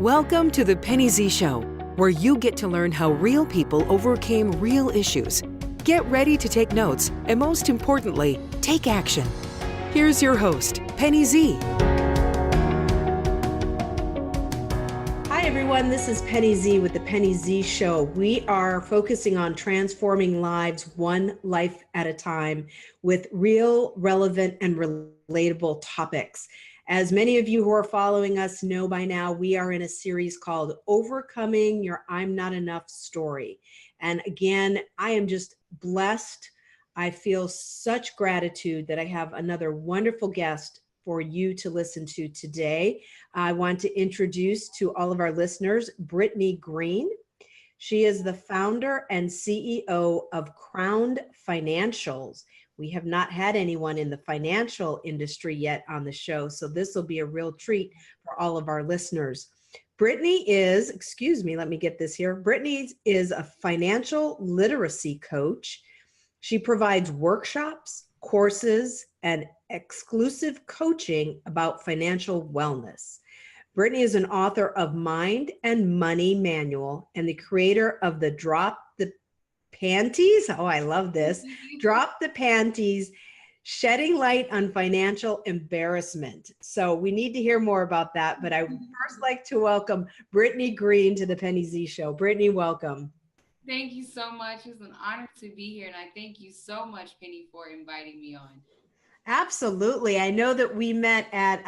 Welcome to the Penny Z Show, where you get to learn how real people overcame real issues. Get ready to take notes and, most importantly, take action. Here's your host, Penny Z. Hi, everyone. This is Penny Z with the Penny Z Show. We are focusing on transforming lives one life at a time with real, relevant, and relatable topics. As many of you who are following us know by now, we are in a series called Overcoming Your I'm Not Enough Story. And again, I am just blessed. I feel such gratitude that I have another wonderful guest for you to listen to today. I want to introduce to all of our listeners, Brittany Greene. She is the founder and CEO of Crowned Financials. We have not had anyone in the financial industry yet on the show, so this will be a real treat for all of our listeners. Brittany is, let me get this here. Brittany is a financial literacy coach. She provides workshops, courses, and exclusive coaching about financial wellness. Brittany is an author of Mind and Money Manual and the creator of the Drop the Panties. Oh, I love this. Drop the Panties, Shedding Light on Financial Embarrassment. So we need to hear more about that, but I would first like to welcome Brittany Greene to the Penny Z Show. Brittany, welcome. Thank you so much. It's an honor to be here, and I thank you so much, Penny, for inviting me on. Absolutely. I know that we met at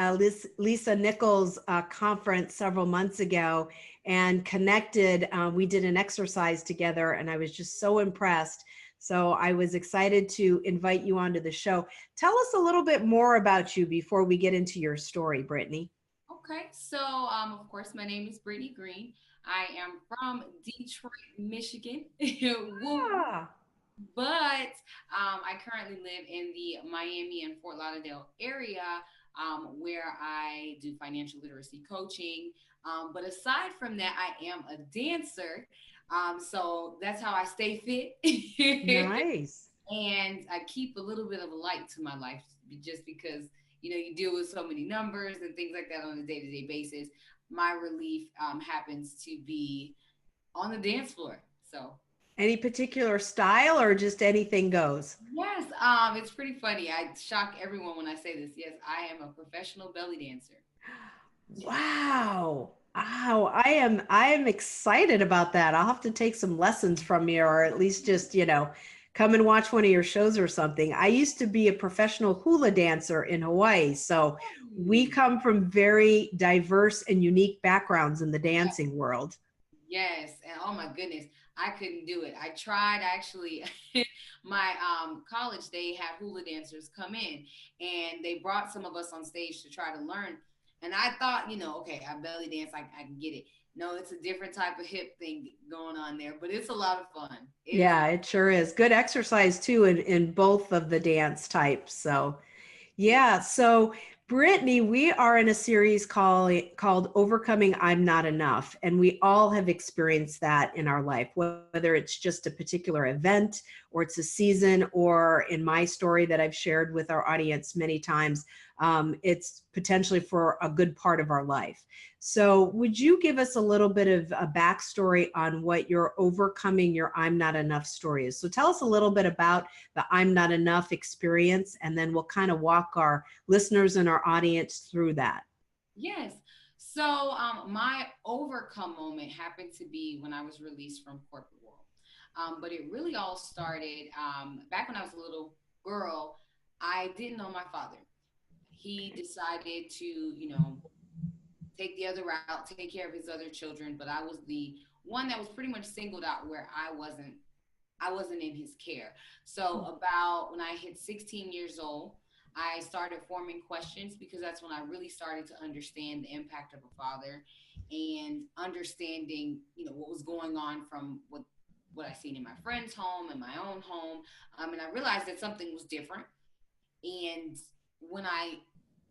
Lisa Nichols' conference several months ago and connected. We did an exercise together, and I was just so impressed. So I was excited to invite you onto the show. Tell us a little bit more about you before we get into your story, Brittany. Okay, so of course, my name is Brittany Greene. I am from Detroit, Michigan. Ah. But I currently live in the Miami and Fort Lauderdale area where I do financial literacy coaching. But aside from that, I am a dancer. So that's how I stay fit. Nice. And I keep a little bit of a light to my life just because, you deal with so many numbers and things like that on a day-to-day basis. My relief happens to be on the dance floor. So Any particular style or just anything goes? yes, it's pretty funny. I shock everyone when I say this. Yes, I am a professional belly dancer. Wow. Wow. I am excited about that. I'll have to take some lessons from you, or at least just, come and watch one of your shows or something. I used to be a professional hula dancer in Hawaii. So we come from very diverse and unique backgrounds in the dancing world. Yes, and oh my goodness, I couldn't do it. I tried actually. My college, they had hula dancers come in, and they brought some of us on stage to try to learn. And I thought, okay, I belly dance, I can get it. No, it's a different type of hip thing going on there, but it's a lot of fun. Yeah, it sure is. Good exercise too in both of the dance types. So yeah. So, Brittany, we are in a series called Overcoming I'm Not Enough. And we all have experienced that in our life, whether it's just a particular event or it's a season, or in my story that I've shared with our audience many times, it's potentially for a good part of our life. So would you give us a little bit of a backstory on what your Overcoming Your I'm Not Enough story is? So tell us a little bit about the I'm Not Enough experience, and then we'll kind of walk our listeners and our audience through that. Yes. So my overcome moment happened to be when I was released from corporate world. But it really all started back when I was a little girl. I didn't know my father. He decided to, take the other route, take care of his other children, but I was the one that was pretty much singled out where I wasn't in his care. So about when I hit 16 years old, I started forming questions because that's when I really started to understand the impact of a father and understanding, what was going on from what I seen in my friend's home and my own home. And I realized that something was different. And when I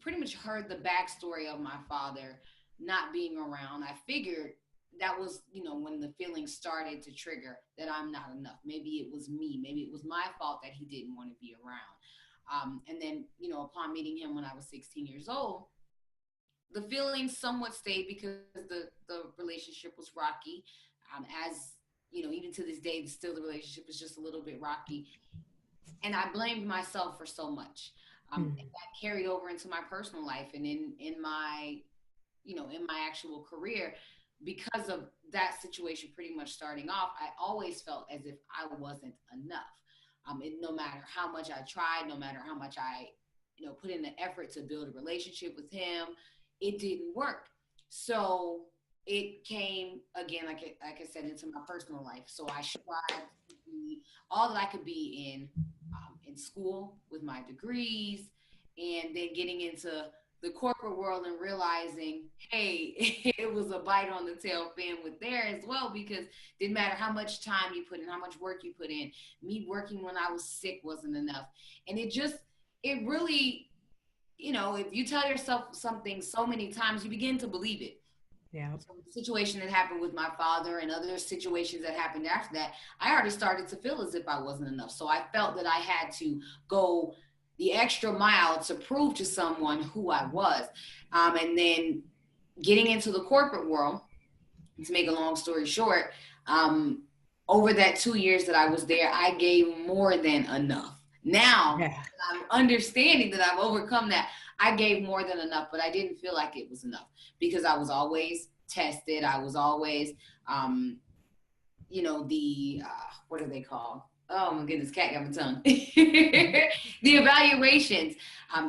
pretty much heard the backstory of my father not being around, I figured that was, when the feeling started to trigger that I'm not enough. Maybe it was me. Maybe it was my fault that he didn't want to be around. And then, upon meeting him when I was 16 years old, the feelings somewhat stayed because the relationship was rocky. As you know, even to this day, still the relationship is just a little bit rocky. And I blamed myself for so much. And that carried over into my personal life and in my, you know, in my actual career. Because of that situation pretty much starting off, I always felt as if I wasn't enough. No matter how much I tried, no matter how much I, you know, put in the effort to build a relationship with him, it didn't work. So it came again, like I said, into my personal life. So I tried to be all that I could be in school with my degrees, and then getting into the corporate world and realizing, hey, it was a bite on the tail fin with there as well, because didn't matter how much time you put in, how much work you put in. Me working when I was sick wasn't enough. And it really, you know, if you tell yourself something so many times, you begin to believe it. Yeah. So the situation that happened with my father and other situations that happened after that, I already started to feel as if I wasn't enough. So I felt that I had to go the extra mile to prove to someone who I was. And then getting into the corporate world, to make a long story short, over that 2 years that I was there, I gave more than enough. Now, Yeah. I'm understanding that I've overcome that. I gave more than enough, but I didn't feel like it was enough because I was always tested. I was always, you know, what are they called? Oh my goodness, cat got my tongue. The evaluations.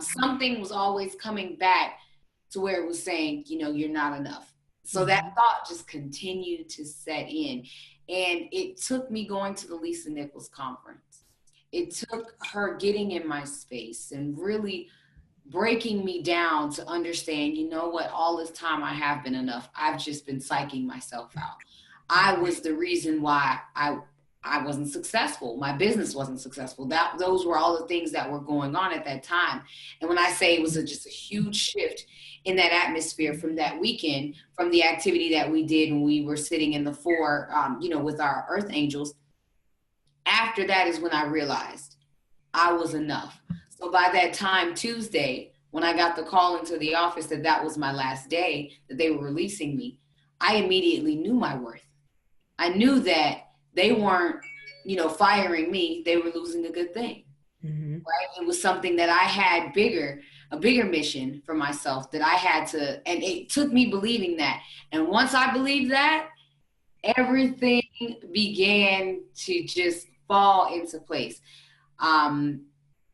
Something was always coming back to where it was saying, you know, you're not enough. So that thought just continued to set in. And it took me going to the Lisa Nichols conference. It took her getting in my space and really breaking me down to understand, you know what, all this time I have been enough. I've just been psyching myself out. I was the reason why I wasn't successful. My business wasn't successful. Those were all the things that were going on at that time. And when I say it was just a huge shift in that atmosphere from that weekend, from the activity that we did when we were sitting in the floor, you know, with our earth angels, after that is when I realized I was enough. So by that time, Tuesday, when I got the call into the office that that was my last day, that they were releasing me, I immediately knew my worth. I knew that they weren't, you know, firing me. They were losing a good thing, right? It was something that I had a bigger mission for myself that I had to, and it took me believing that. And once I believed that, everything began to just fall into place.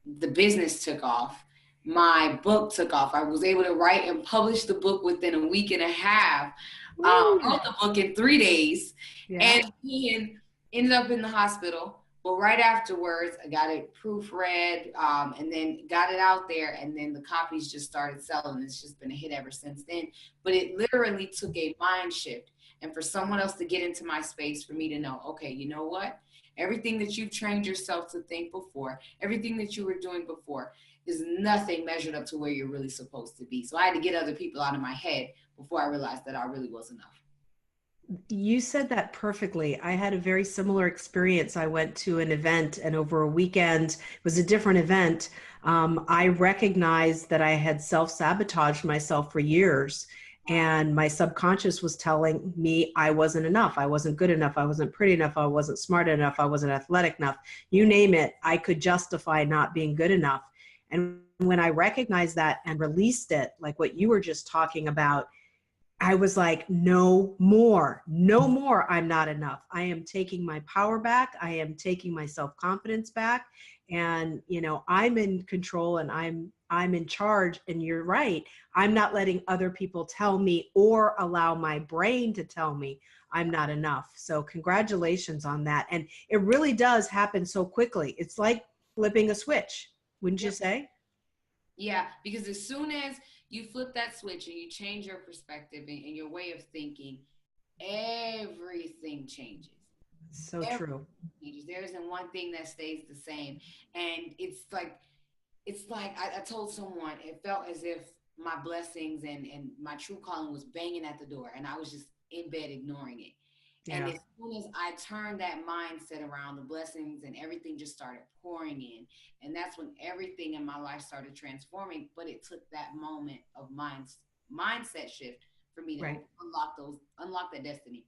The business took off. My book took off. I was able to write and publish the book within a week and a half. Wrote the book in 3 days, and he ended up in the hospital. But right afterwards, I got it proofread, and then got it out there, and then the copies just started selling. It's just been a hit ever since then. But it literally took a mind shift, and for someone else to get into my space, for me to know, okay, you know what? Everything that you've trained yourself to think before, everything that you were doing before is nothing measured up to where you're really supposed to be. So I had to get other people out of my head before I realized that I really was enough. You said that perfectly. I had a very similar experience. I went to an event, and over a weekend, it was a different event. I recognized that I had self-sabotaged myself for years, and my subconscious was telling me I wasn't enough. I wasn't good enough. I wasn't pretty enough. I wasn't smart enough. I wasn't athletic enough. You name it, I could justify not being good enough. And when I recognized that and released it, like what you were just talking about, I was like, no more, no more. I'm not enough. I am taking my power back. I am taking my self-confidence back. And, you know, I'm in control, and I'm in charge. And you're right. I'm not letting other people tell me or allow my brain to tell me I'm not enough. So congratulations on that. And it really does happen so quickly. It's like flipping a switch, wouldn't you say? Yeah, because as soon as you flip that switch and you change your perspective and your way of thinking, everything changes. So Everything true. changes. There isn't one thing that stays the same. And it's like I told someone, it felt as if my blessings and my true calling was banging at the door, and I was just in bed ignoring it. And Yeah. as soon as I turned that mindset around, the blessings and everything just started pouring in. And that's when everything in my life started transforming. But it took that moment of mindset shift for me to Right. unlock that destiny.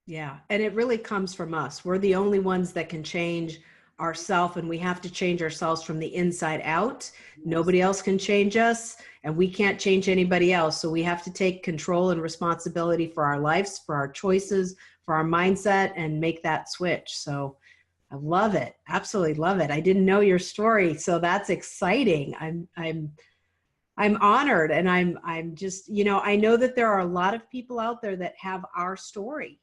Yeah. And it really comes from us. We're the only ones that can change ourselves, and we have to change ourselves from the inside out. Yes. Nobody else can change us, and we can't change anybody else. So we have to take control and responsibility for our lives, for our choices, for our mindset, and make that switch. So I love it. Absolutely love it. I didn't know your story, so that's exciting. I'm honored, and I'm just, I know that there are a lot of people out there that have our story.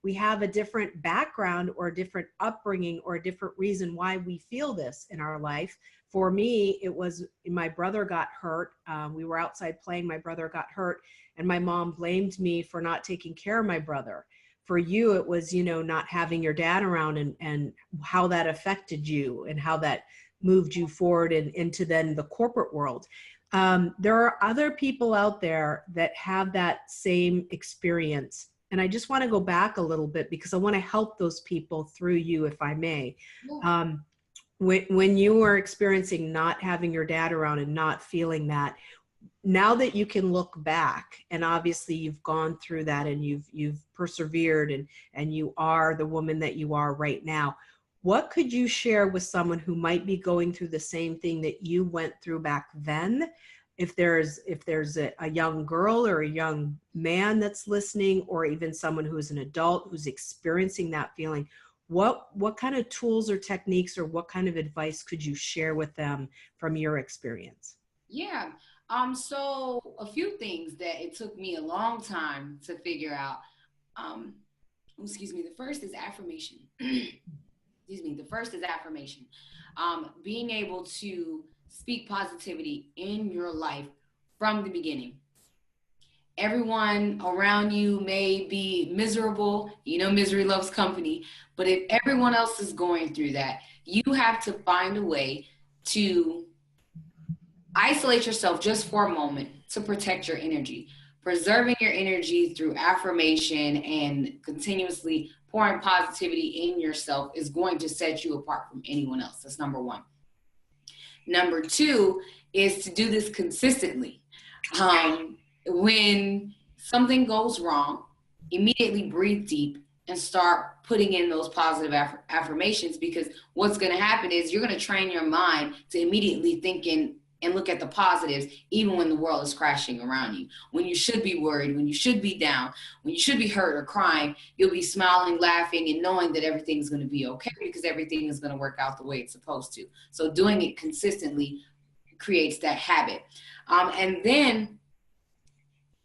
We have a different background or a different upbringing or a different reason why we feel this in our life. For me, it was my brother got hurt. We were outside playing, my brother got hurt, and my mom blamed me for not taking care of my brother. For you, it was, not having your dad around, and how that affected you and how that moved you forward and into then the corporate world. There are other people out there that have that same experience. And I just want to go back a little bit because I want to help those people through you, if I may. Yeah. When you were experiencing not having your dad around and not feeling that, now that you can look back, and obviously you've gone through that and you've persevered, and you are the woman that you are right now, what could you share with someone who might be going through the same thing that you went through back then? If there's a young girl or a young man that's listening, or even someone who's an adult who's experiencing that feeling, what kind of tools or techniques or what kind of advice could you share with them from your experience? Yeah. So a few things that it took me a long time to figure out. Um, excuse me. The first is affirmation. Excuse me. The first is affirmation. Being able to speak positivity in your life from the beginning. Everyone around you may be miserable. Misery loves company. But if everyone else is going through that, you have to find a way to isolate yourself just for a moment to protect your energy. Preserving your energy through affirmation and continuously pouring positivity in yourself is going to set you apart from anyone else. That's number one. Number two is to do this consistently. When something goes wrong, immediately breathe deep and start putting in those positive affirmations, because what's going to happen is you're going to train your mind to immediately think and look at the positives, even when the world is crashing around you. When you should be worried, when you should be down, when you should be hurt or crying, you'll be smiling, laughing, and knowing that everything's going to be okay, because everything is going to work out the way it's supposed to. So doing it consistently creates that habit. And then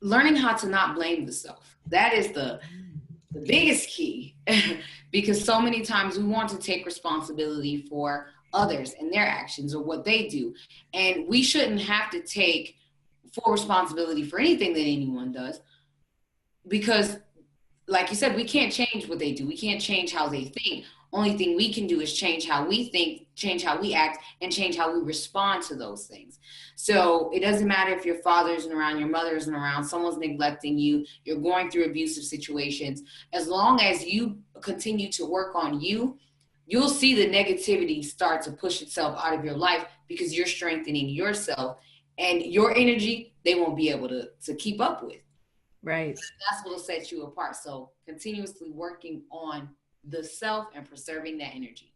learning how to not blame the self. That is the biggest key, because so many times we want to take responsibility for others and their actions or what they do. And we shouldn't have to take full responsibility for anything that anyone does, because like you said, we can't change what they do. We can't change how they think. Only thing we can do is change how we think, change how we act, and change how we respond to those things. So it doesn't matter if your father isn't around, your mother isn't around, someone's neglecting you, you're going through abusive situations. As long as you continue to work on you, you'll see the negativity start to push itself out of your life, because you're strengthening yourself, and your energy, they won't be able to keep up with. Right. That's what will set you apart. So continuously working on the self and preserving that energy.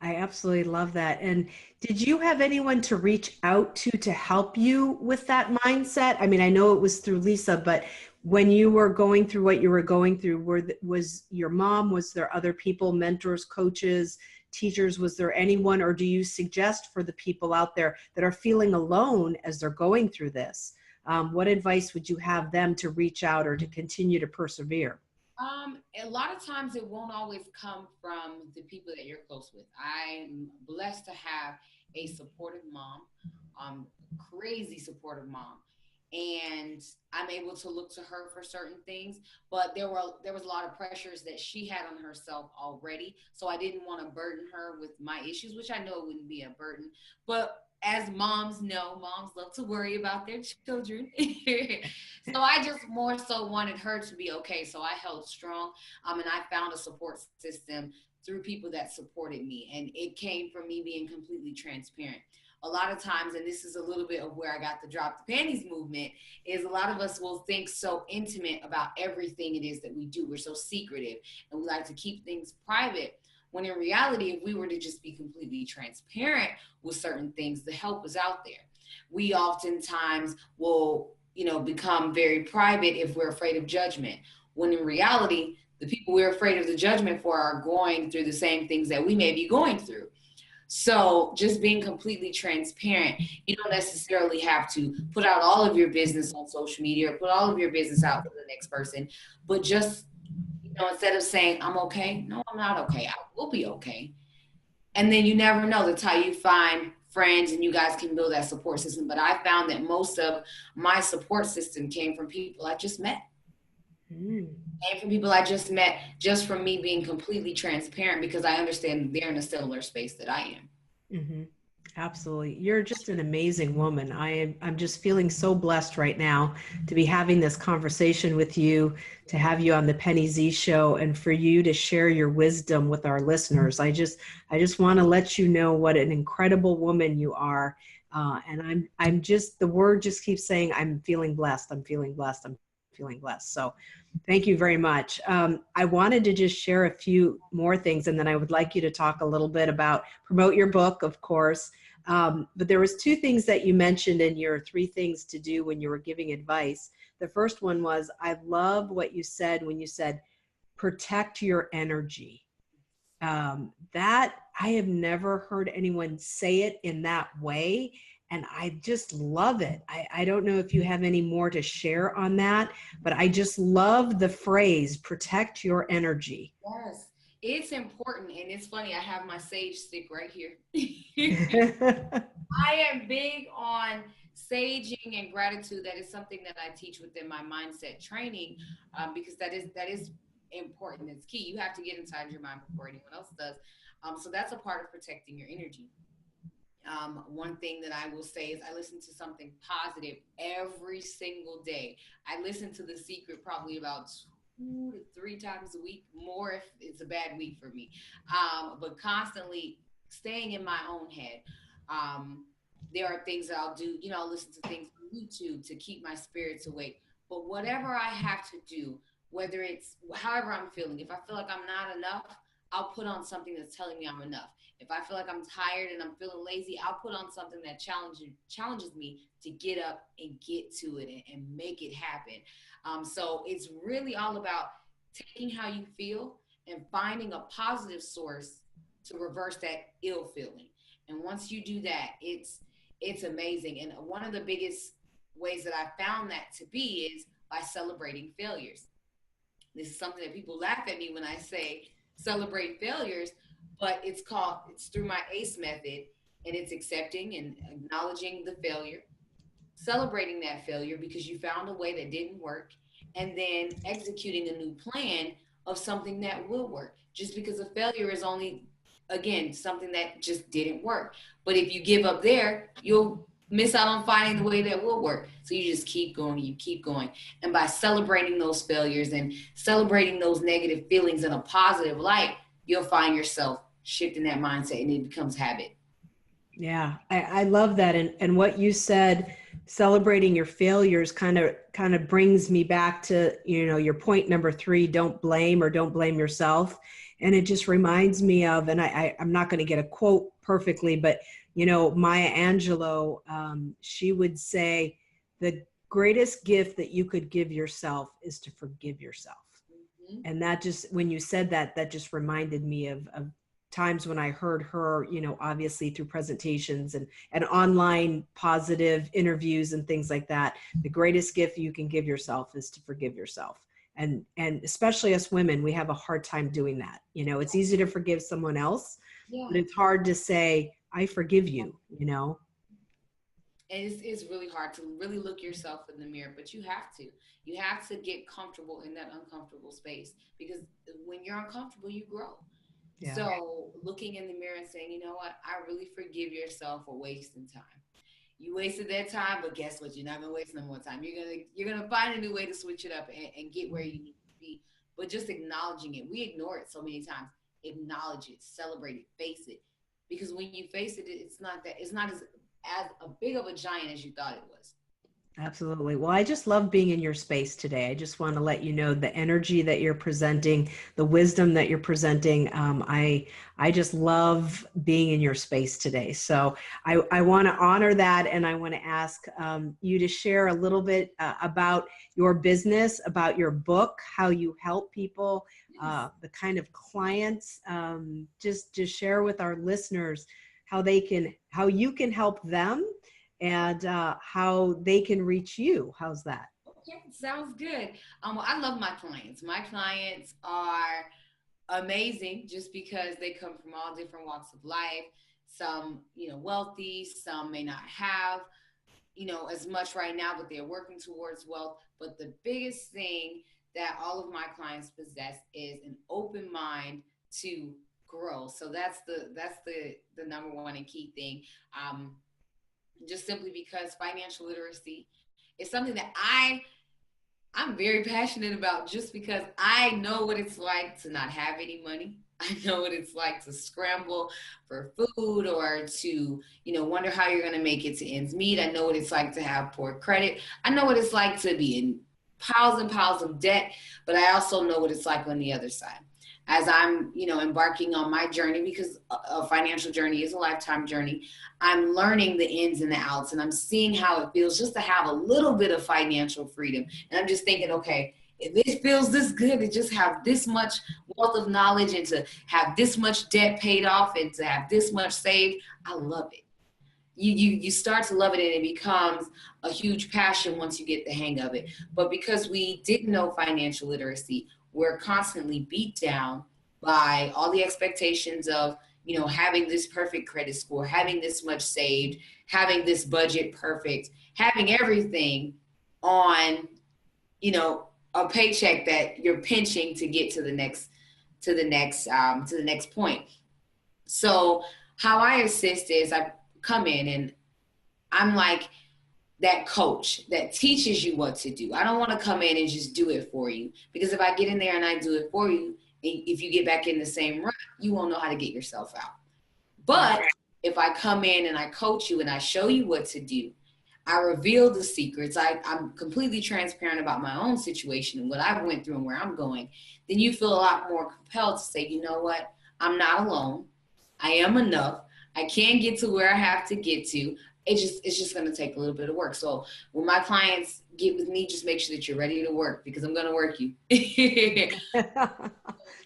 I absolutely love that. And did you have anyone to reach out to help you with that mindset? I mean, I know it was through Lisa, but when you were going through what you were going through, was your mom, was there other people, mentors, coaches, teachers? Was there anyone, or do you suggest for the people out there that are feeling alone as they're going through this? What advice would you have them to reach out or to continue to persevere? A lot of times it won't always come from the people that you're close with. I'm blessed to have a supportive mom, crazy supportive mom. And I'm able to look to her for certain things, but there was a lot of pressures that she had on herself already. So I didn't want to burden her with my issues, which I know wouldn't be a burden, but as moms know, moms love to worry about their children. So I just more so wanted her to be okay. So I held strong. And I found a support system through people that supported me. And it came from me being completely transparent. a lot of times, and this is a little bit of where I got the drop the panties movement, is a lot of us will think so intimate about everything it is that we do. We're so secretive and we like to keep things private. When in reality, if we were to just be completely transparent with certain things, the help is out there. We oftentimes will, become very private if we're afraid of judgment. When in reality, the people we're afraid of the judgment for are going through the same things that we may be going through. So just being completely transparent, you don't necessarily have to put out all of your business on social media or put all of your business out to the next person, but just, instead of saying, I'm okay, no, I'm not okay, I will be okay. And then you never know, that's how you find friends and you guys can build that support system. But I found that most of my support system came from people I just met. Came from people I just met just from me being completely transparent, because I understand they're in a similar space that I am. Mm-hmm. Absolutely. You're just an amazing woman. I'm just feeling so blessed right now to be having this conversation with you, to have you on the Penny Z show, and for you to share your wisdom with our listeners. I just want to let you know what an incredible woman you are. And I'm just, the word just keeps saying, I'm feeling blessed. I'm feeling blessed. I'm feeling blessed. So thank you very much. I wanted to just share a few more things, and then I would like you to talk a little bit about, promote your book, of course. But there was two things that you mentioned in your 3 things to do when you were giving advice. The first one was, I love what you said when you said, protect your energy. That I have never heard anyone say it in that way. And I just love it. I don't know if you have any more to share on that, but I just love the phrase, protect your energy. Yes, it's important. And it's funny, I have my sage stick right here. I am big on saging and gratitude. That is something that I teach within my mindset training, because that is important. It's key. You have to get inside your mind before anyone else does. So that's a part of protecting your energy. One thing that I will say is I listen to something positive every single day. I listen to The Secret probably about 2 to 3 times a week, more if it's a bad week for me. But constantly staying in my own head. There are things that I'll do, listen to things on YouTube to keep my spirits awake. But whatever I have to do, whether it's however I'm feeling, if I feel like I'm not enough, I'll put on something that's telling me I'm enough. If I feel like I'm tired and I'm feeling lazy, I'll put on something that challenges me to get up and get to it and make it happen. So it's really all about taking how you feel and finding a positive source to reverse that ill feeling. And once you do that, it's amazing. And one of the biggest ways that I found that to be is by celebrating failures. This is something that people laugh at me when I say celebrate failures, but it's through my ACE method, and it's accepting and acknowledging the failure, celebrating that failure because you found a way that didn't work, and then executing a new plan of something that will work. Just because a failure is only, again, something that just didn't work. But if you give up there, you'll miss out on finding the way that will work. So you just keep going, you keep going. And by celebrating those failures and celebrating those negative feelings in a positive light, you'll find yourself shifting that mindset, and it becomes habit. Yeah, I love that. And what you said, celebrating your failures kind of brings me back to, your point number 3, don't blame yourself. And it just reminds me of, and I'm not going to get a quote perfectly, but, Maya Angelou, she would say, the greatest gift that you could give yourself is to forgive yourself. Mm-hmm. And that just, when you said that, that just reminded me of times when I heard her, obviously through presentations and online positive interviews and things like that. The greatest gift you can give yourself is to forgive yourself. And especially us women, we have a hard time doing that. It's easy to forgive someone else, but it's hard to say, I forgive you, And it's really hard to really look yourself in the mirror, but you have to get comfortable in that uncomfortable space, because when you're uncomfortable, you grow. Yeah. So looking in the mirror and saying, you know what, I really forgive yourself for wasting time. You wasted that time, but guess what? You're not gonna waste no more time. You're gonna find a new way to switch it up and get where you need to be. But just acknowledging it, we ignore it so many times. Acknowledge it, celebrate it, face it, because when you face it, it's not as as a big of a giant as you thought it was. Absolutely. Well, I just love being in your space today. I just want to let you know the energy that you're presenting, the wisdom that you're presenting. I just love being in your space today. So I want to honor that, and I want to ask you to share a little bit about your business, about your book, how you help people, the kind of clients. Just share with our listeners how you can help them, and how they can reach you. How's that? Okay, sounds good. Well, I love my clients. My clients are amazing just because they come from all different walks of life. Some, wealthy, some may not have, as much right now, but they're working towards wealth. But the biggest thing that all of my clients possess is an open mind to grow. So that's the number one and key thing. Just simply because financial literacy is something that I'm very passionate about, just because I know what it's like to not have any money. I know what it's like to scramble for food, or to, wonder how you're going to make it to ends meet. I know what it's like to have poor credit. I know what it's like to be in piles and piles of debt, but I also know what it's like on the other side. As I'm, embarking on my journey, because a financial journey is a lifetime journey, I'm learning the ins and the outs, and I'm seeing how it feels just to have a little bit of financial freedom. And I'm just thinking, okay, if it feels this good to just have this much wealth of knowledge, and to have this much debt paid off, and to have this much saved, I love it. You start to love it, and it becomes a huge passion once you get the hang of it. But because we didn't know financial literacy, we're constantly beat down by all the expectations of, having this perfect credit score, having this much saved, having this budget perfect, having everything on, a paycheck that you're pinching to get to the next point. So how I assist is I come in, and I'm like that coach that teaches you what to do. I don't want to come in and just do it for you, because if I get in there and I do it for you, if you get back in the same rut, you won't know how to get yourself out. But if I come in and I coach you and I show you what to do, I reveal the secrets, I'm completely transparent about my own situation and what I've went through and where I'm going, then you feel a lot more compelled to say, you know what, I'm not alone. I am enough. I can get to where I have to get to. It's just going to take a little bit of work. So when my clients get with me, just make sure that you're ready to work, because I'm going to work you.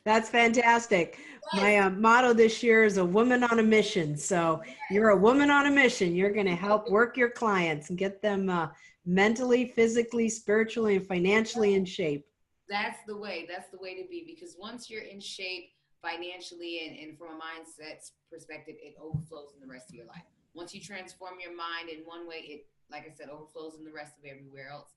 That's fantastic. My motto this year is a woman on a mission. So you're a woman on a mission. You're going to help work your clients and get them mentally, physically, spiritually, and financially in shape. That's the way to be, because once you're in shape financially, and from a mindset perspective, it overflows in the rest of your life. Once you transform your mind in one way, it, like I said, overflows in the rest of everywhere else,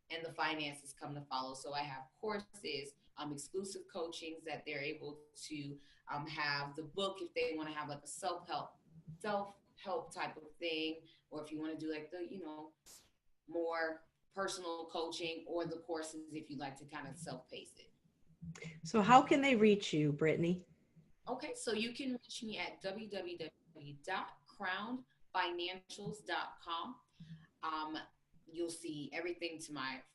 and the finances come to follow. So I have courses, exclusive coachings that they're able to have, the book if they want to have like a self-help type of thing, or if you want to do like the, more personal coaching, or the courses if you like to kind of self-pace it. So how can they reach you, Brittany? Okay, so you can reach me at www.crownfinancials.com. You'll see everything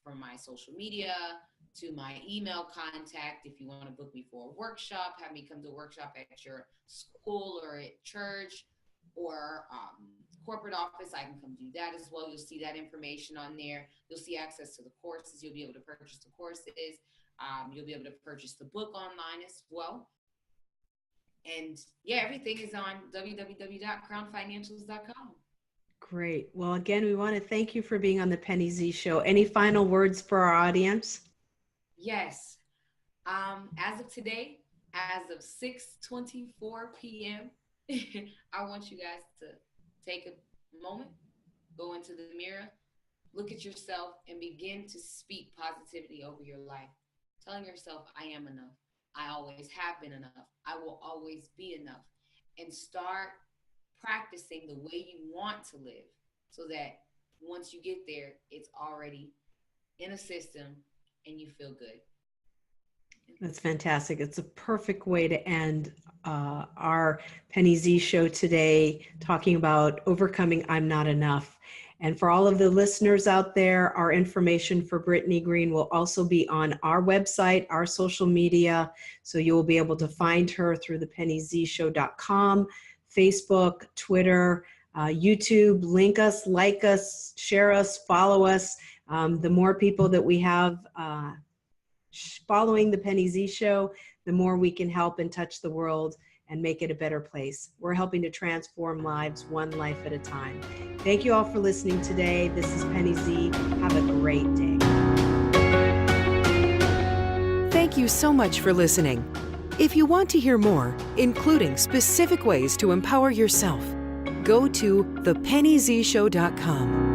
from my social media to my email contact. If you want to book me for a workshop, have me come to a workshop at your school or at church or corporate office, I can come do that as well. You'll see that information on there. You'll see access to the courses. You'll be able to purchase the courses. You'll be able to purchase the book online as well. And yeah, everything is on www.crownfinancials.com. Great. Well, again, we want to thank you for being on the Penny Z Show. Any final words for our audience? Yes. As of today, as of 6:24 p.m., I want you guys to take a moment, go into the mirror, look at yourself, and begin to speak positivity over your life, telling yourself, I am enough. I always have been enough. I will always be enough. And start practicing the way you want to live, so that once you get there, it's already in a system and you feel good. That's fantastic. It's a perfect way to end our Penny Z show today, talking about overcoming I'm not enough. And for all of the listeners out there, our information for Brittany Greene will also be on our website, our social media. So you will be able to find her through the pennyzshow.com, Facebook, Twitter, YouTube. Link us, like us, share us, follow us. The more people that we have following the Penny Z Show, the more we can help and touch the world and make it a better place. We're helping to transform lives one life at a time. Thank you all for listening today. This is Penny Z. Have a great day. Thank you so much for listening. If you want to hear more, including specific ways to empower yourself, go to thepennyzshow.com.